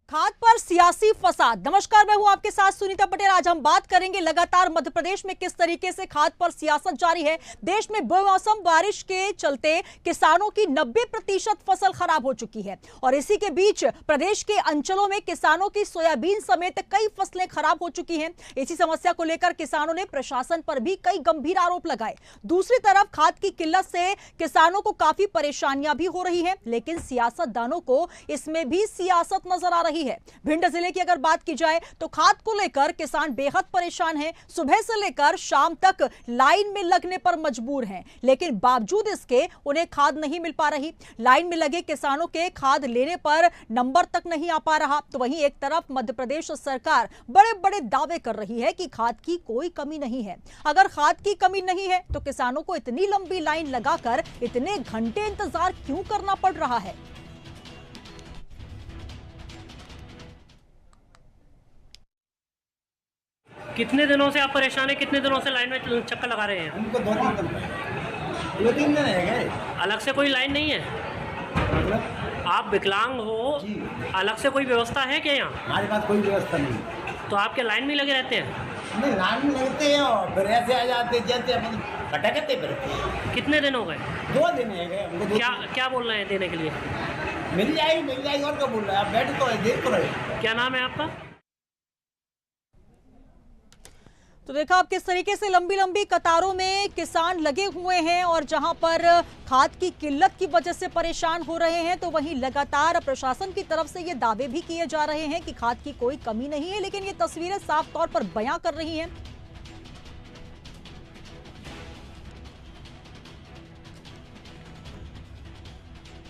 खाद पर सियासी फसाद। नमस्कार, मैं हूं आपके साथ सुनीता पटेल। आज हम बात करेंगे लगातार मध्य प्रदेश में किस तरीके से खाद पर सियासत जारी है। देश में बेमौसम बारिश के चलते किसानों की 90% फसल खराब हो चुकी है और इसी के बीच प्रदेश के अंचलों में किसानों की सोयाबीन समेत कई फसलें खराब हो चुकी हैं। इसी समस्या को लेकर किसानों ने प्रशासन पर भी कई गंभीर आरोप लगाए। दूसरी तरफ खाद की किल्लत से किसानों को काफी परेशानियां भी हो रही है, लेकिन सियासतदानों को इसमें भी सियासत नजर आ रही है। भिंड जिले की अगर बात की जाए तो खाद को लेकर किसान बेहद परेशान हैं। सुबह से लेकर शाम तक लाइन में लगने पर मजबूर हैं, लेकिन बावजूद इसके उन्हें खाद नहीं मिल पा रही। लाइन में लगे किसानों के खाद लेने पर नंबर तक नहीं आ पा रहा। तो वहीं एक तरफ मध्य प्रदेश सरकार बड़े बड़े दावे कर रही है कि खाद की कोई कमी नहीं है। अगर खाद की कमी नहीं है तो किसानों को इतनी लंबी लाइन लगाकर इतने घंटे इंतजार क्यों करना पड़ रहा है। कितने दिनों से आप परेशान हैं? कितने दिनों से लाइन में चक्कर लगा रहे हैं? हमको 2-3 दिन है गए। अलग से कोई लाइन नहीं है? मतलब आप विकलांग हो, जी। अलग से कोई व्यवस्था है क्या यहाँ? हमारे पास कोई व्यवस्था नहीं। तो आपके लाइन में लगे रहते हैं? नहीं, लाइन में लगते हैं और फिर ऐसे आ जाते हैं, जैसे अपन भटकते फिरते। कितने दिन हो गए? 2 दिन है गए हमको। क्या क्या बोल रहे हैं देने के लिए? मिल जाएगी और क्या बोल रहे हैं? आप बैठ तो है, देख तो रहे। क्या नाम है आपका? तो देखा आप किस तरीके से लंबी लंबी कतारों में किसान लगे हुए हैं और जहां पर खाद की किल्लत की वजह से परेशान हो रहे हैं, तो वहीं लगातार प्रशासन की तरफ से ये दावे भी किए जा रहे हैं कि खाद की कोई कमी नहीं है, लेकिन ये तस्वीरें साफ तौर पर बयां कर रही हैं।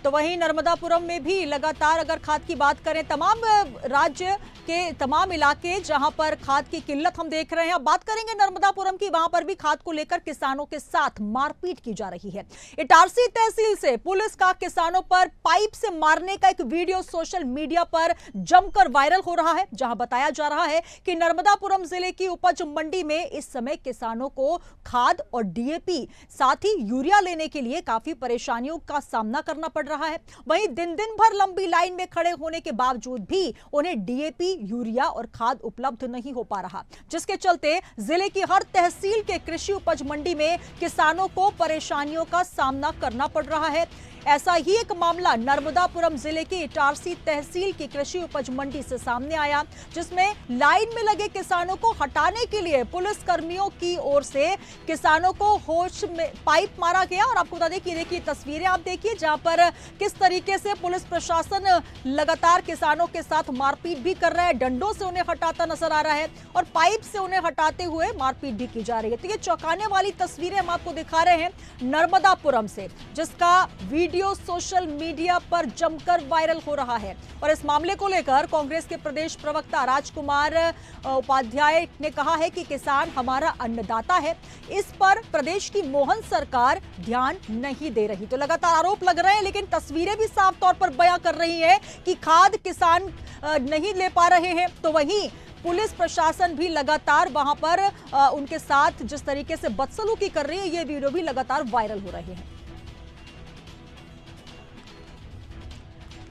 तो वहीं नर्मदापुरम में भी लगातार अगर खाद की बात करें, तमाम राज्य के तमाम इलाके जहां पर खाद की किल्लत हम देख रहे हैं। अब बात करेंगे नर्मदापुरम की, वहां पर भी खाद को लेकर किसानों के साथ मारपीट की जा रही है। इटारसी तहसील से पुलिस का किसानों पर पाइप से मारने का एक वीडियो सोशल मीडिया पर जमकर वायरल हो रहा है, जहां बताया जा रहा है कि नर्मदापुरम जिले की उपज मंडी में इस समय किसानों को खाद और डीएपी साथ ही यूरिया लेने के लिए काफी परेशानियों का सामना करना पड़ रहा है। वहीं दिन दिन भर लंबी लाइन में खड़े होने के बावजूद भी उन्हें डीएपी, यूरिया और खाद उपलब्ध नहीं हो पा रहा, जिसके चलते जिले की हर तहसील के कृषि उपज मंडी में किसानों को परेशानियों का सामना करना पड़ रहा है। ऐसा ही एक मामला नर्मदापुरम जिले की इटारसी तहसील की कृषि उपज मंडी से सामने आया, जिसमें लाइन में लगे किसानों को हटाने के लिए पुलिस कर्मियों की ओर से किसानों को होश में पाइप मारा गया। और आपको बता दें कि देखिए तस्वीरें आप देखिए, जहां पर किस तरीके से पुलिस प्रशासन लगातार किसानों के साथ मारपीट भी कर रहा है, डंडों से उन्हें हटाता नजर आ रहा है और पाइप से उन्हें हटाते हुए मारपीट भी की जा रही है। तो ये चौंकाने वाली तस्वीरें हम आपको दिखा रहे हैं नर्मदापुरम से, जिसका वीडियो सोशल मीडिया पर जमकर वायरल हो रहा है। और इस मामले को लेकर कांग्रेस के प्रदेश प्रवक्ता राजकुमार उपाध्याय ने कहा है कि किसान हमारा अन्नदाता है, इस पर प्रदेश की मोहन सरकार ध्यान नहीं दे रही। तो लगातार आरोप लग रहे हैं, लेकिन तस्वीरें भी साफ तौर पर बयां कर रही है कि खाद किसान नहीं ले पा रहे हैं। तो वहीं पुलिस प्रशासन भी लगातार वहां पर उनके साथ जिस तरीके से बदसलूकी कर रही है, ये वीडियो भी लगातार वायरल हो रहे हैं।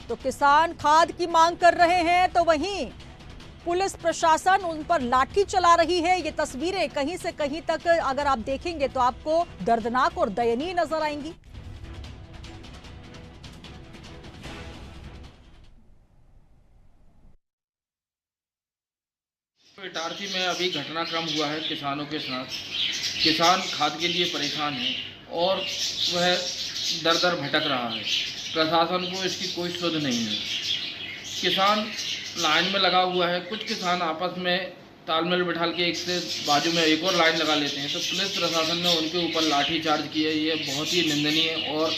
तो किसान खाद की मांग कर रहे हैं, तो वहीं पुलिस प्रशासन उन पर लाठी चला रही है। ये तस्वीरें कहीं से कहीं तक अगर आप देखेंगे तो आपको दर्दनाक और दयनीय नजर आएंगी। इटारसी में अभी घटनाक्रम हुआ है किसानों के साथ। किसान खाद के लिए परेशान है और वह दर दर भटक रहा है। प्रशासन को इसकी कोई सुध नहीं है। किसान लाइन में लगा हुआ है। कुछ किसान आपस में तालमेल बिठा के एक से बाजू में एक और लाइन लगा लेते हैं, तो पुलिस प्रशासन ने उनके ऊपर लाठी चार्ज की है। ये बहुत ही निंदनीय और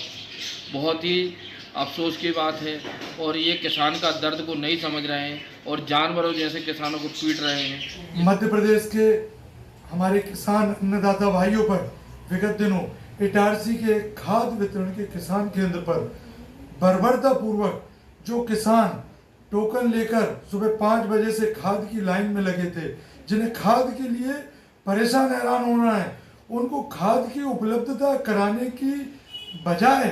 बहुत ही अफसोस की बात है। और ये किसान का दर्द को नहीं समझ रहे हैं और जानवरों जैसे किसानों को पीट रहे हैं। मध्य प्रदेश के हमारे किसान अन्नदाता भाइयों पर विगत दिनों इटारसी के खाद वितरण के किसान केंद्र पर बर्बरतापूर्वक जो किसान टोकन लेकर सुबह 5 बजे से खाद की लाइन में लगे थे, जिन्हें खाद के लिए परेशान हैरान होना है, उनको खाद की उपलब्धता कराने की बजाय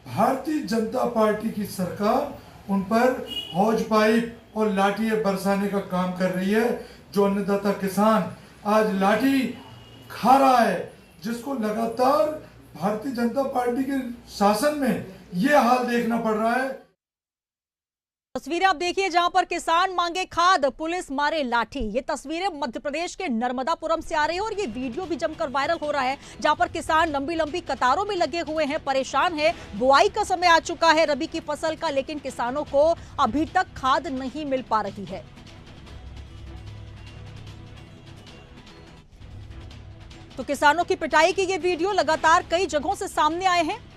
भारतीय जनता पार्टी की सरकार उन पर हौज पाइप और लाठी बरसाने का काम कर रही है। जो अन्नदाता किसान आज लाठी खा रहा है, जिसको लगातार भारतीय जनता पार्टी के शासन में ये हाल देखना पड़ रहा है। तस्वीरें आप देखिए जहां पर किसान मांगे खाद, पुलिस मारे लाठी। ये तस्वीरें मध्य प्रदेश के नर्मदापुरम से आ रही है और ये वीडियो भी जमकर वायरल हो रहा है, जहां पर किसान लंबी लंबी कतारों में लगे हुए हैं, परेशान है। बुआई का समय आ चुका है रबी की फसल का, लेकिन किसानों को अभी तक खाद नहीं मिल पा रही है। तो किसानों की पिटाई की ये वीडियो लगातार कई जगहों से सामने आए हैं।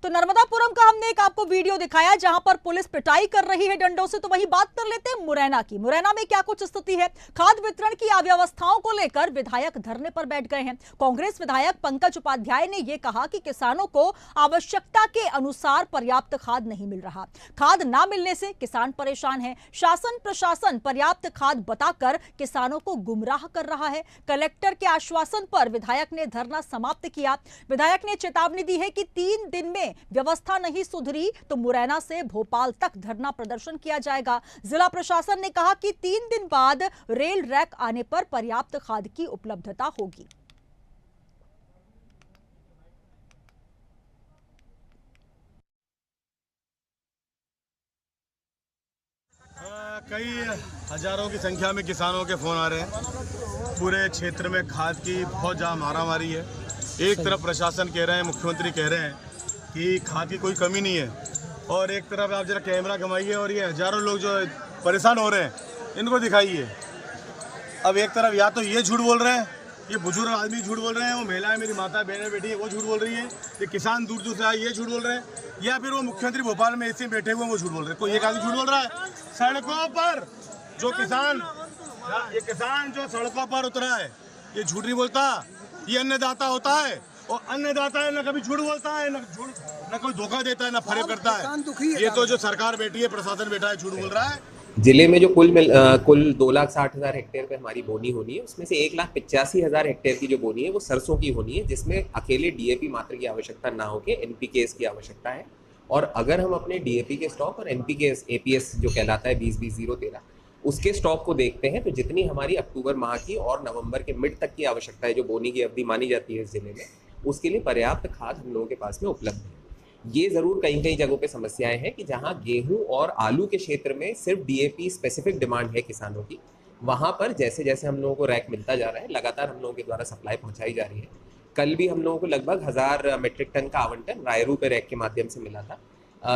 तो नर्मदापुरम का हमने एक आपको वीडियो दिखाया जहां पर पुलिस पिटाई कर रही है डंडों से। तो वही बात कर लेते हैं मुरैना की। मुरैना में क्या कुछ स्थिति है? खाद वितरण की अव्यवस्थाओं को लेकर विधायक धरने पर बैठ गए हैं। कांग्रेस विधायक पंकज उपाध्याय ने यह कहा कि किसानों को आवश्यकता के अनुसार पर्याप्त खाद नहीं मिल रहा। खाद ना मिलने से किसान परेशान है। शासन प्रशासन पर्याप्त खाद बताकर किसानों को गुमराह कर रहा है। कलेक्टर के आश्वासन पर विधायक ने धरना समाप्त किया। विधायक ने चेतावनी दी है कि 3 दिन में व्यवस्था नहीं सुधरी तो मुरैना से भोपाल तक धरना प्रदर्शन किया जाएगा। जिला प्रशासन ने कहा कि 3 दिन बाद रेल रैक आने पर पर्याप्त खाद की उपलब्धता होगी। कई हजारों की संख्या में किसानों के फोन आ रहे हैं। पूरे क्षेत्र में खाद की बहुत ज़्यादा मारामारी है। एक तरफ प्रशासन कह रहे हैं, मुख्यमंत्री कह रहे हैं कि खाद की कोई कमी नहीं है, और एक तरफ आप जरा कैमरा घुमाइए और ये हजारों लोग जो परेशान हो रहे हैं इनको दिखाइए। अब एक तरफ या तो ये झूठ बोल रहे हैं, ये बुजुर्ग आदमी झूठ बोल रहे हैं, वो महिलाएं मेरी माता बहनें बैठी है वो झूठ बोल रही है, ये किसान दूर दूर से आए ये झूठ बोल रहे हैं, या फिर वो मुख्यमंत्री भोपाल में ऐसे बैठे हुए वो झूठ बोल रहे हैं। कोई एक आदमी झूठ बोल रहा है। सड़कों पर जो किसान जो सड़कों पर उतरा है ये झूठ नहीं बोलता, ये अन्नदाता होता है। और अन्नदाता है, न कभी झूठ बोलता है, न कोई धोखा देता है, न फरेब करता है। ये तो जो सरकार बैठी है, प्रशासन बैठा है, झूठ बोल रहा है। जिले में जो कुल 2,60,000 हेक्टेयर पे हमारी बोनी होनी है, उसमें से 1,85,000 हेक्टेयर की जो बोनी है वो सरसों की होनी है, जिसमें अकेले डीएपी मात्र की आवश्यकता ना होके एनपीकेएस की आवश्यकता है। और अगर हम अपने डीएपी के स्टॉक और एनपीकेएस एपीएस जो कहलाता है 20-20-0-13 उसके स्टॉक को देखते हैं तो जितनी हमारी अक्टूबर माह की और नवंबर के मिड तक की आवश्यकता है, जो बोनी की अवधि मानी जाती है इस जिले में, उसके लिए पर्याप्त खाद हम लोगों के पास में उपलब्ध है। ये ज़रूर कई कई जगहों पे समस्याएं हैं कि जहां गेहूं और आलू के क्षेत्र में सिर्फ डीएपी स्पेसिफिक डिमांड है किसानों की, वहां पर जैसे जैसे हम लोगों को रैक मिलता जा रहा है, लगातार हम लोगों के द्वारा सप्लाई पहुंचाई जा रही है। कल भी हम लोगों को लगभग 1000 मेट्रिक टन का आवंटन रायरू पे रैक के माध्यम से मिला था।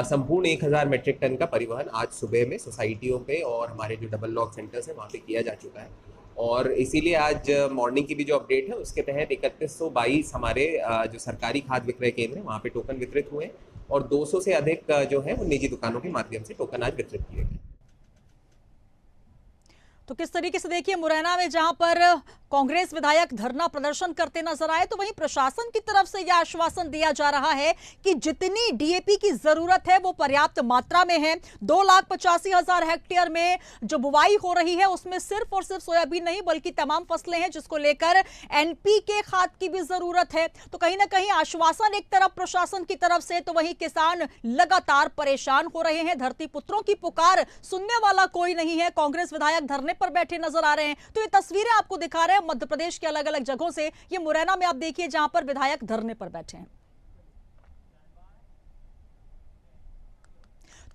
संपूर्ण 1000 मेट्रिक टन का परिवहन आज सुबह में सोसाइटियों पे और हमारे जो डबल लॉक सेंटर्स हैं वहाँ पे किया जा चुका है। और इसीलिए आज मॉर्निंग की भी जो अपडेट है उसके तहत 3122 हमारे जो सरकारी खाद विक्रय केंद्र हैं वहाँ पे टोकन वितरित हुए और 200 से अधिक जो है वो निजी दुकानों के माध्यम से टोकन आज वितरित किए गए। तो किस तरीके से देखिए मुरैना में जहां पर कांग्रेस विधायक धरना प्रदर्शन करते नजर आए, तो वहीं प्रशासन की तरफ से यह आश्वासन दिया जा रहा है कि जितनी डीएपी की जरूरत है वो पर्याप्त मात्रा में है। 2,85,000 हेक्टेयर में जो बुवाई हो रही है उसमें सिर्फ और सिर्फ सोयाबीन नहीं बल्कि तमाम फसलें हैं, जिसको लेकर एनपीके खाद की भी जरूरत है। तो कहीं ना कहीं आश्वासन एक तरफ प्रशासन की तरफ से, तो वहीं किसान लगातार परेशान हो रहे हैं। धरती पुत्रों की पुकार सुनने वाला कोई नहीं है। कांग्रेस विधायक धरने पर बैठे नजर आ रहे हैं। तो ये तस्वीरें आपको दिखा रहे हैं मध्य प्रदेश के अलग अलग जगहों से। ये मुरैना में आप देखिए जहां पर विधायक धरने पर बैठे हैं।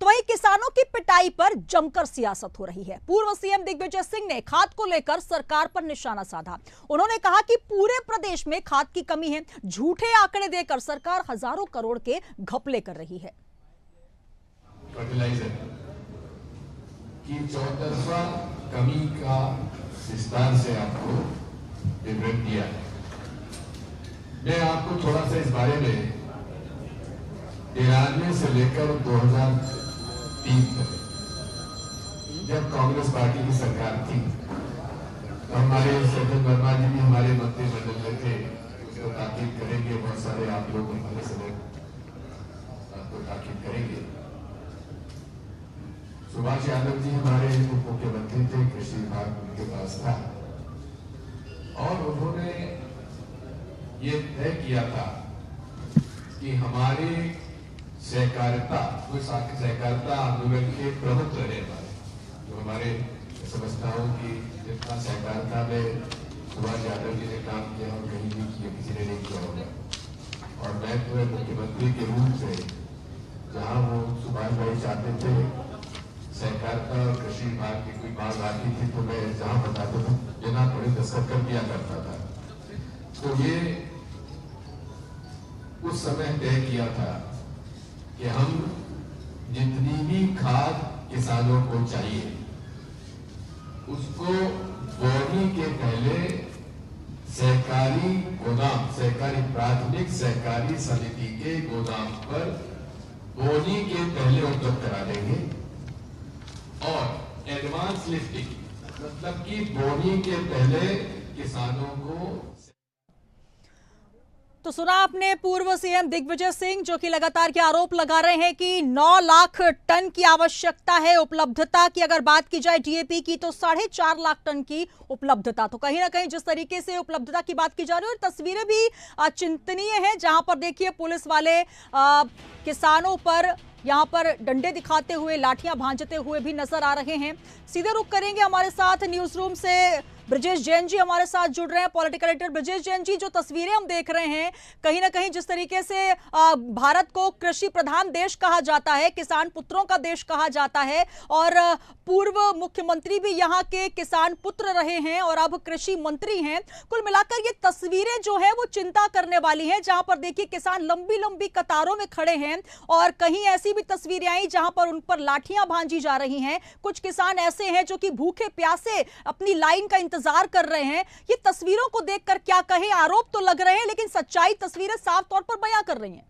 तो वहीं किसानों की पिटाई पर जमकर सियासत हो रही है। पूर्व सीएम दिग्विजय सिंह ने खाद को लेकर सरकार पर निशाना साधा। उन्होंने कहा कि पूरे प्रदेश में खाद की कमी है। झूठे आंकड़े देकर सरकार हजारों करोड़ के घपले कर रही है। कि 14वां कमी का विस्तार से आपको विवरण दिया है। मैं आपको थोड़ा सा इस बारे में 93 से लेकर 2003 तक जब कांग्रेस पार्टी की सरकार थी तो हमारे सज्जन वर्मा जी भी हमारे मंत्रिमंडल में थे, उसको ताकीद करेंगे, बहुत सारे आप लोग हमारे समय आपको ताकीद करेंगे। सुभाष यादव जी हमारे उप मुख्यमंत्री थे, कृषि विभाग उनके पास था और उन्होंने ये तय किया था कि हमारी सहकारिता, कोई सहकारिता आंदोलन के प्रमुख रहे हमारे, जो हमारे समझता हूँ कि जितना सहकारिता में सुभाष यादव जी ने काम किया और कहीं नहीं किया, किसी ने नहीं किया होगा। और मैं तो मुख्यमंत्री के रूप में जहाँ वो सुभाष भाई चाहते थे सहकारिता और कृषि विभाग की कोई बात आती थी तो मैं जहाँ बताता था बिना थोड़ी दस्तखत कर दिया करता था। तो ये उस समय तय किया था कि हम जितनी भी खाद किसानों को चाहिए उसको बोनी के पहले सहकारी गोदाम, सहकारी प्राथमिक सहकारी समिति के गोदाम पर बोनी के पहले उपलब्ध करा देंगे। और एडवांस लिफ्टिंग मतलब कि बोनी के पहले किसानों को। तो सुना आपने पूर्व सीएम दिग्विजय सिंह जो कि लगातार के आरोप लगा रहे हैं कि 9 लाख टन की आवश्यकता है उपलब्धता की। अगर बात की जाए डीएपी की तो 4.5 लाख टन की उपलब्धता। तो कहीं ना कहीं जिस तरीके से उपलब्धता की बात की जा रही है और तस्वीरें भी चिंतनीय हैं, जहां पर देखिए पुलिस वाले किसानों पर यहां पर डंडे दिखाते हुए, लाठियां भांजते हुए भी नजर आ रहे हैं। सीधे रुख करेंगे हमारे साथ न्यूज रूम से ब्रजेश जैन जी हमारे साथ जुड़ रहे हैं, पॉलिटिकल एडिटर। ब्रजेश जैन जी, जो तस्वीरें हम देख रहे हैं, कहीं ना कहीं जिस तरीके से भारत को कृषि प्रधान देश कहा जाता है, किसान पुत्रों का देश कहा जाता है, और पूर्व मुख्यमंत्री भी यहाँ के किसान पुत्र रहे हैं और अब कृषि मंत्री हैं। कुल मिलाकर ये तस्वीरें जो है वो चिंता करने वाली हैं, जहां पर देखिए किसान लंबी लंबी कतारों में खड़े हैं और कहीं ऐसी भी तस्वीरें आई जहां पर उन पर लाठियां भांजी जा रही हैं। कुछ किसान ऐसे हैं जो कि भूखे प्यासे अपनी लाइन का इंतजार कर रहे हैं। ये तस्वीरों को देखकर क्या कहें, आरोप तो लग रहे हैं लेकिन सच्चाई तस्वीरें साफ तौर पर बयां कर रही हैं।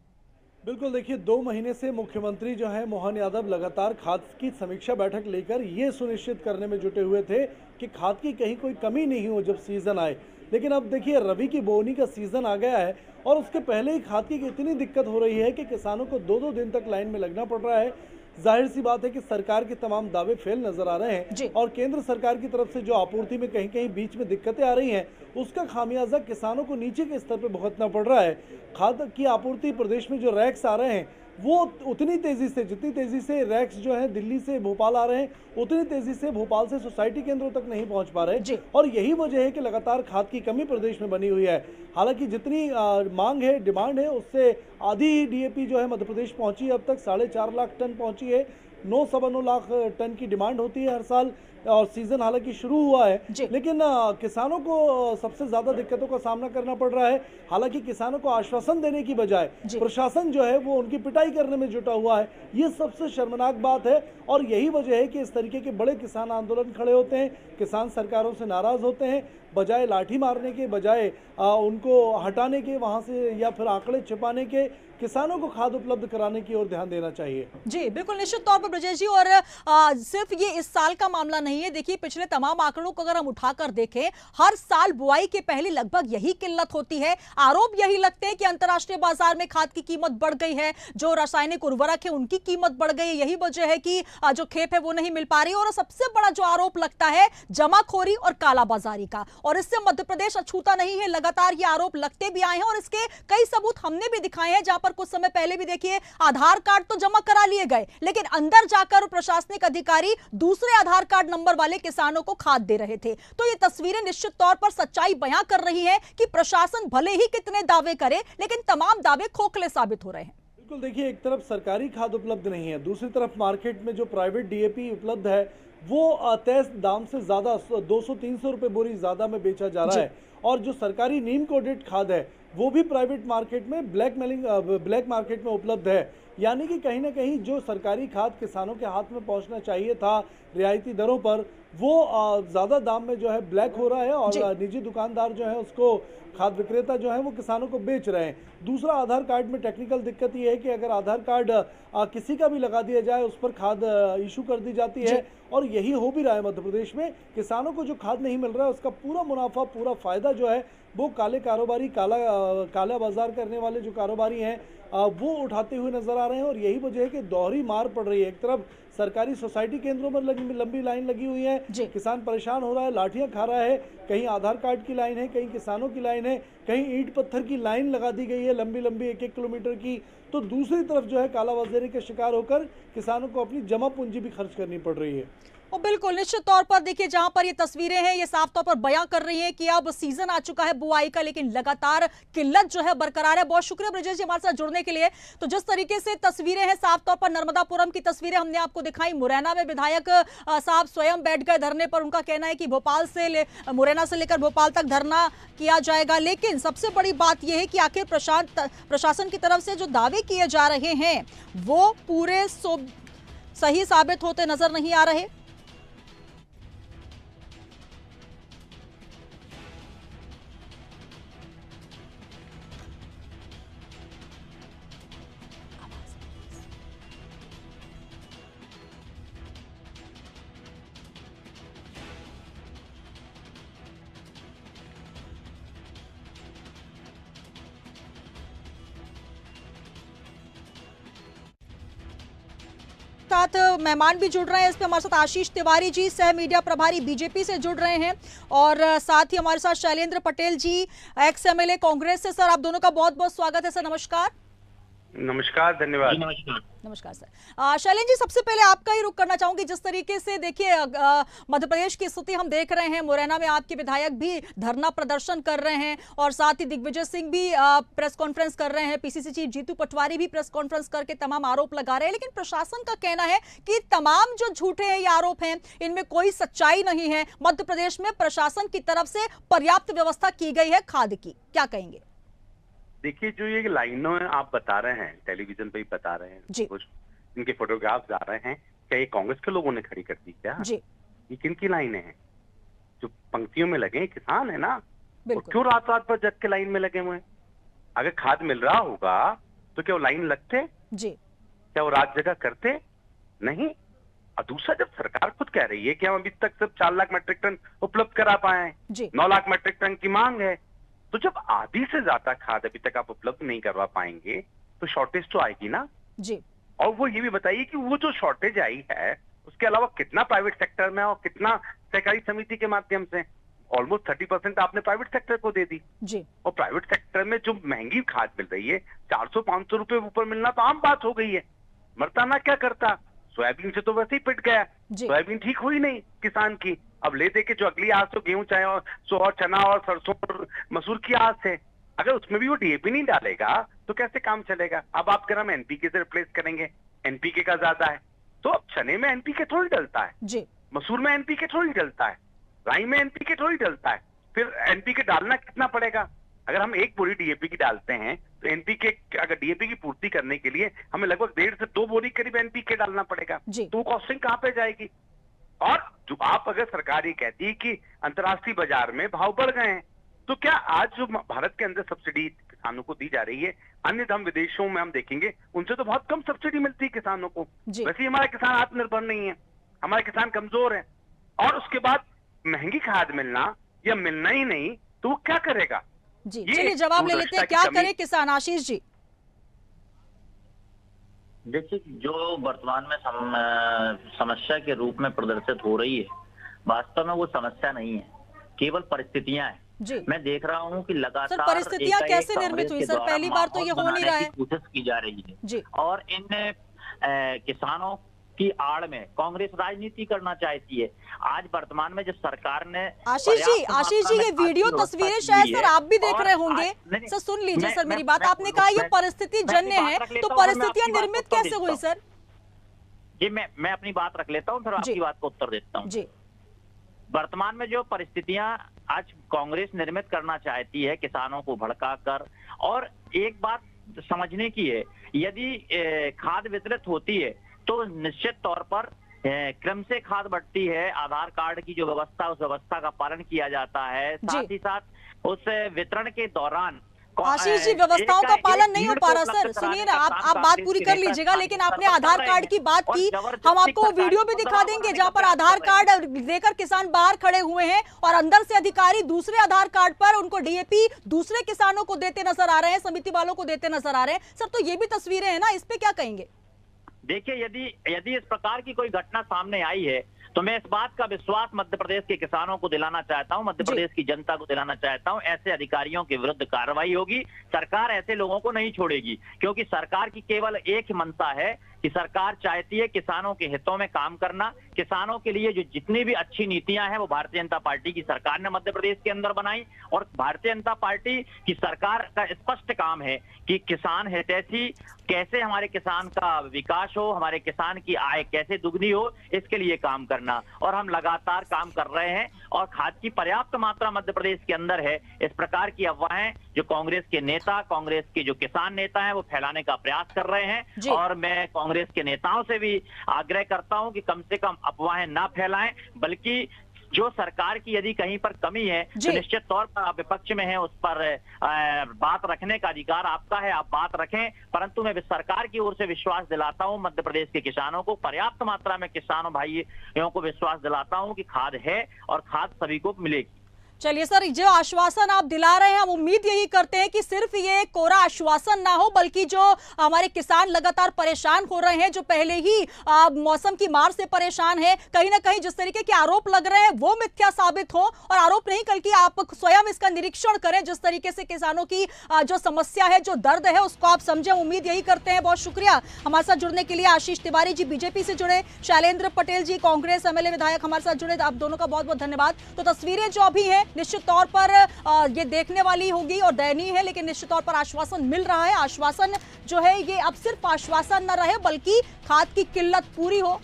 बिल्कुल, देखिए 2 महीने से मुख्यमंत्री जो है मोहन यादव लगातार खाद की समीक्षा बैठक लेकर ये सुनिश्चित करने में जुटे हुए थे कि खाद की कहीं कोई कमी नहीं हो जब सीजन आए। लेकिन अब देखिए रबी की बोनी का सीजन आ गया है और उसके पहले ही खाद की इतनी दिक्कत हो रही है कि किसानों को 2-2 दिन तक लाइन में लगना पड़ रहा है। जाहिर सी बात है कि सरकार के तमाम दावे फेल नजर आ रहे हैं और केंद्र सरकार की तरफ से जो आपूर्ति में कहीं कहीं बीच में दिक्कतें आ रही हैं उसका खामियाजा किसानों को नीचे के स्तर पर भुगतना पड़ रहा है। खाद की आपूर्ति प्रदेश में जो रैक्स आ रहे हैं वो उतनी तेजी से, जितनी तेजी से रैक्स जो है दिल्ली से भोपाल आ रहे हैं, उतनी तेजी से भोपाल से सोसाइटी केंद्रों तक नहीं पहुंच पा रहे और यही वजह है कि लगातार खाद की कमी प्रदेश में बनी हुई है। हालांकि जितनी मांग है, डिमांड है, उससे आधी डीएपी जो है मध्य प्रदेश पहुंची है। अब तक 4.5 लाख टन पहुंची है। 9-9 लाख टन की डिमांड होती है हर साल और सीजन हालांकि शुरू हुआ है, लेकिन किसानों को सबसे ज्यादा दिक्कतों का सामना करना पड़ रहा है। हालांकि किसानों को आश्वासन देने की बजाय प्रशासन जो है वो उनकी पिटाई करने में जुटा हुआ है। ये सबसे शर्मनाक बात है और यही वजह है कि इस तरीके के बड़े किसान आंदोलन खड़े होते हैं, किसान सरकारों से नाराज होते हैं। बजाय लाठी मारने के, बजाय उनको हटाने के वहां से या फिर आंकड़े छिपाने के, किसानों को खाद उपलब्ध कराने की ओर ध्यान देना चाहिए। जी बिल्कुल, निश्चित तौर पर ब्रजेश जी। और सिर्फ ये इस साल का मामला नहीं है। देखिए पिछले तमाम आंकड़ों को अगर हम उठाकर देखें, हर साल बुआई के पहले लगभग यही किल्लत होती है। आरोप यही लगते हैं कि अंतर्राष्ट्रीय बाजार में खाद की कीमत बढ़ गई है, जो रासायनिक उर्वरक है उनकी कीमत बढ़ गई है, यही वजह है कि जो खेप है वो नहीं मिल पा रही। और सबसे बड़ा जो आरोप लगता है जमाखोरी और कालाबाजारी का, और इससे मध्य प्रदेश अछूता नहीं है। लगातार ये आरोप लगते भी आए हैं और इसके कई सबूत हमने भी दिखाए हैं, जहां पर कुछ समय पहले भी देखिए आधार कार्ड तो जमा करा लिए गए, लेकिन अंदर जाकर प्रशासनिक अधिकारी दूसरे आधार कार्ड नंबर वाले किसानों को खाद दे रहे थे। तो ये तस्वीरें निश्चित तौर पर सच्चाई बयां कर रही हैं कि प्रशासन भले ही कितने दावे करे, लेकिन तमाम दावे खोखले साबित हो रहे हैं। बिल्कुल, देखिए एक तरफ सरकारी खाद उपलब्ध नहीं है, दूसरी तरफ मार्केट में जो प्राइवेट डीएपी उपलब्ध है वो तय दाम से ज्यादा 200-300 रुपए बोरी ज्यादा में बेचा जा रहा है। और जो सरकारी नीम कोडेड खाद है वो भी प्राइवेट मार्केट में ब्लैक मार्केट में उपलब्ध है। यानी कि कहीं ना कहीं जो सरकारी खाद किसानों के हाथ में पहुंचना चाहिए था रियायती दरों पर, वो ज़्यादा दाम में जो है ब्लैक हो रहा है और निजी दुकानदार जो है उसको, खाद विक्रेता जो है वो किसानों को बेच रहे हैं। दूसरा, आधार कार्ड में टेक्निकल दिक्कत ये है कि अगर आधार कार्ड किसी का भी लगा दिया जाए उस पर खाद इशू कर दी जाती है और यही हो भी रहा है मध्य प्रदेश में। किसानों को जो खाद नहीं मिल रहा है उसका पूरा मुनाफा, पूरा फायदा जो है वो काले कारोबारी, काला बाजार करने वाले जो कारोबारी हैं वो उठाते हुए नजर आ रहे हैं। और यही वजह है कि दोहरी मार पड़ रही है। एक तरफ सरकारी सोसाइटी केंद्रों पर लंबी लाइन लगी हुई है, किसान परेशान हो रहा है, लाठियां खा रहा है, कहीं आधार कार्ड की लाइन है, कहीं किसानों की लाइन है, कहीं ईंट पत्थर की लाइन लगा दी गई है लंबी 1-1 किलोमीटर की। तो दूसरी तरफ जो है कालाबाजारी के शिकार होकर किसानों को अपनी जमा पूंजी भी खर्च करनी पड़ रही है। और बिल्कुल निश्चित तौर पर देखिए, जहां पर ये तस्वीरें हैं ये साफ तौर पर बयां कर रही हैं कि अब सीजन आ चुका है बुआई का, लेकिन लगातार किल्लत जो है बरकरार है। बहुत शुक्रिया ब्रजेश जी हमारे साथ जुड़ने के लिए। तो जिस तरीके से तस्वीरें हैं, साफ तौर पर नर्मदापुरम की तस्वीरें हमने आपको दिखाई। मुरैना में विधायक साहब स्वयं बैठ गए धरने पर। उनका कहना है कि मुरैना से लेकर भोपाल तक धरना किया जाएगा। लेकिन सबसे बड़ी बात यह है कि आखिर प्रशासन की तरफ से जो दावे किए जा रहे हैं वो पूरे सही साबित होते नजर नहीं आ रहे। साथ मेहमान भी जुड़ रहे हैं इस पे हमारे साथ आशीष तिवारी जी, सह मीडिया प्रभारी बीजेपी से जुड़ रहे हैं, और साथ ही हमारे साथ शैलेंद्र पटेल जी, एक्स एमएलए कांग्रेस से। सर आप दोनों का बहुत बहुत स्वागत है। सर नमस्कार। नमस्कार, धन्यवाद। नमस्कार सर। शैलेंद्र जी, सबसे पहले आपका ही रुख करना चाहूंगी। जिस तरीके से देखिए मध्य प्रदेश की स्थिति हम देख रहे हैं, मुरैना में आपके विधायक भी धरना प्रदर्शन कर रहे हैं और साथ ही दिग्विजय सिंह भी प्रेस कॉन्फ्रेंस कर रहे हैं, पीसीसी चीफ जीतू पटवारी भी प्रेस कॉन्फ्रेंस करके तमाम आरोप लगा रहे हैं। लेकिन प्रशासन का कहना है कि तमाम जो झूठे हैं ये आरोप हैं, इनमें कोई सच्चाई नहीं है। मध्य प्रदेश में प्रशासन की तरफ से पर्याप्त व्यवस्था की गई है खाद की, क्या कहेंगे? देखिए, जो ये लाइनों आप बता रहे हैं, टेलीविजन पे ही बता रहे हैं, कुछ इनके फोटोग्राफ्स आ रहे हैं, क्या ये कांग्रेस के लोगों ने खड़ी कर दी क्या? जी। ये किन की लाइनें हैं? जो पंक्तियों में लगे किसान है ना, और क्यों रात रात पर जग के लाइन में लगे हुए हैं? अगर खाद मिल रहा होगा तो क्या वो लाइन लगते? जी। क्या वो रात जगह करते? नहीं। और दूसरा, जब सरकार खुद कह रही है कि हम अभी तक सिर्फ 4 लाख मीट्रिक टन उपलब्ध करा पाए हैं, 9 लाख मीट्रिक टन की मांग है, तो जब आधी से ज्यादा खाद अभी तक आप उपलब्ध नहीं करवा पाएंगे तो शॉर्टेज तो आएगी ना। जी। और वो ये भी बताइए कि वो जो शॉर्टेज आई है उसके अलावा कितना प्राइवेट सेक्टर में और कितना सहकारी समिति के माध्यम से? ऑलमोस्ट 30% आपने प्राइवेट सेक्टर को दे दी। जी। और प्राइवेट सेक्टर में जो महंगी खाद मिल रही है, 400-500 रुपए ऊपर मिलना तो आम बात हो गई है। मरता ना क्या करता, सोयाबीन से तो वैसे ही पिट गया, सोयाबीन ठीक हुई नहीं किसान की। अब ले दे के जो अगली आस तो गेहूं चाहे और चना और सरसों और मसूर की आस है, अगर उसमें भी वो डीएपी नहीं डालेगा तो कैसे काम चलेगा? अब आप कह एनपीके से रिप्लेस करेंगे, एनपीके का ज्यादा है, तो अब चने में एनपीके थोड़ी डलता है, जी। मसूर में एनपीके थोड़ी डलता है, राई में एनपीके थोड़ी डलता है, फिर एनपीके डालना कितना पड़ेगा? अगर हम 1 बोरी डीएपी की डालते हैं तो एनपीके, अगर डीएपी की पूर्ति करने के लिए हमें लगभग 1.5 से 2 बोरी करीब एनपीके डालना पड़ेगा, तो कॉस्टिंग कहाँ पे जाएगी? और जो आप अगर सरकार ये कहती है कि अंतर्राष्ट्रीय बाजार में भाव बढ़ गए हैं, तो क्या आज जो भारत के अंदर सब्सिडी किसानों को दी जा रही है, अन्य हम विदेशों में हम देखेंगे उनसे तो बहुत कम सब्सिडी मिलती है किसानों को। वैसे ही हमारा किसान आत्मनिर्भर नहीं है, हमारे किसान कमजोर है, और उसके बाद महंगी खाद मिलना या मिलना ही नहीं तो वो क्या करेगा? जी, चलिए जवाब ले लेते हैं, क्या करे किसान। आशीष जी। देखिए, जो वर्तमान में समस्या के रूप में प्रदर्शित हो रही है, वास्तव में वो समस्या नहीं है, केवल परिस्थितियां हैं। जी। मैं देख रहा हूँ कि लगातार परिस्थितियां कैसे निर्मित हुई सर? पहली बार तो ये हो नहीं रहा है। कोशिश की जा रही है जी। और इन किसानों की आड़ में कांग्रेस राजनीति करना चाहती है। आज वर्तमान में जो सरकार ने आशीष जी ये वीडियो तस्वीरें शायद सर आप भी देख रहे होंगे। सर सुन लीजिए सर मेरी बात, आपने कहा ये परिस्थिति जन्य है, तो परिस्थितियां निर्मित कैसे हुई सर? जी, मैं अपनी बात रख लेता हूँ, फिर आपकी बात को उत्तर देता हूँ। जी। वर्तमान में जो परिस्थितियां आज कांग्रेस निर्मित करना चाहती है किसानों को भड़काकर, और एक बात समझने की है, यदि खाद वितरित होती है तो निश्चित तौर पर क्रम से खाद बढ़ती है, आधार कार्ड की जो व्यवस्था, उस व्यवस्था का पालन किया जाता है, साथ ही साथ उस वितरण के दौरान आशीष जी, व्यवस्थाओं का पालन नहीं हो पा रहा सर। सुनिए ना, आप बात पूरी कर लीजिएगा, लेकिन आपने आधार कार्ड की बात की, हम आपको वीडियो भी दिखा देंगे जहां पर आधार कार्ड लेकर किसान बाहर खड़े हुए हैं और अंदर से अधिकारी दूसरे आधार कार्ड पर उनको डीएपी दूसरे किसानों को देते नजर आ रहे हैं, समिति वालों को देते नजर आ रहे हैं। सर, तो ये भी तस्वीरें हैं ना, इस पे क्या कहेंगे? देखिए, यदि इस प्रकार की कोई घटना सामने आई है तो मैं इस बात का विश्वास मध्य प्रदेश के किसानों को दिलाना चाहता हूं, मध्य प्रदेश की जनता को दिलाना चाहता हूं, ऐसे अधिकारियों के विरुद्ध कार्रवाई होगी। सरकार ऐसे लोगों को नहीं छोड़ेगी, क्योंकि सरकार की केवल एक ही मंशा है कि सरकार चाहती है किसानों के हितों में काम करना। किसानों के लिए जो जितनी भी अच्छी नीतियां हैं वो भारतीय जनता पार्टी की सरकार ने मध्य प्रदेश के अंदर बनाई, और भारतीय जनता पार्टी की सरकार का स्पष्ट काम है कि किसान हितैषी कैसे हमारे किसान का विकास हो, हमारे किसान की आय कैसे दुगनी हो, इसके लिए काम करना। और हम लगातार काम कर रहे हैं और खाद की पर्याप्त मात्रा मध्य प्रदेश के अंदर है। इस प्रकार की अफवाहें जो कांग्रेस के नेता, कांग्रेस के जो किसान नेता हैं वो फैलाने का प्रयास कर रहे हैं, और मैं कांग्रेस के नेताओं से भी आग्रह करता हूं कि कम से कम अफवाहें ना फैलाएं, बल्कि जो सरकार की यदि कहीं पर कमी है तो निश्चित तौर पर आप विपक्ष में हैं, उस पर बात रखने का अधिकार आपका है, आप बात रखें। परंतु मैं सरकार की ओर से विश्वास दिलाता हूं मध्य प्रदेश के किसानों को, पर्याप्त मात्रा में किसानों भाइयों को विश्वास दिलाता हूं कि खाद है और खाद सभी को मिलेगी। चलिए सर, जो आश्वासन आप दिला रहे हैं, हम उम्मीद यही करते हैं कि सिर्फ ये कोरा आश्वासन ना हो, बल्कि जो हमारे किसान लगातार परेशान हो रहे हैं, जो पहले ही मौसम की मार से परेशान है, कहीं ना कहीं जिस तरीके के आरोप लग रहे हैं वो मिथ्या साबित हो। और आरोप नहीं, बल्कि आप स्वयं इसका निरीक्षण करें, जिस तरीके से किसानों की जो समस्या है, जो दर्द है, उसको आप समझें। उम्मीद यही करते हैं। बहुत शुक्रिया हमारे साथ जुड़ने के लिए। आशीष तिवारी जी बीजेपी से जुड़े, शैलेंद्र पटेल जी कांग्रेस एमएलए विधायक हमारे साथ जुड़े, आप दोनों का बहुत बहुत धन्यवाद। तो तस्वीरें जो अभी है निश्चित तौर पर ये देखने वाली होगी और दयनीय है, लेकिन निश्चित तौर पर आश्वासन मिल रहा है। आश्वासन जो है ये अब सिर्फ आश्वासन न रहे, बल्कि खाद की किल्लत पूरी हो,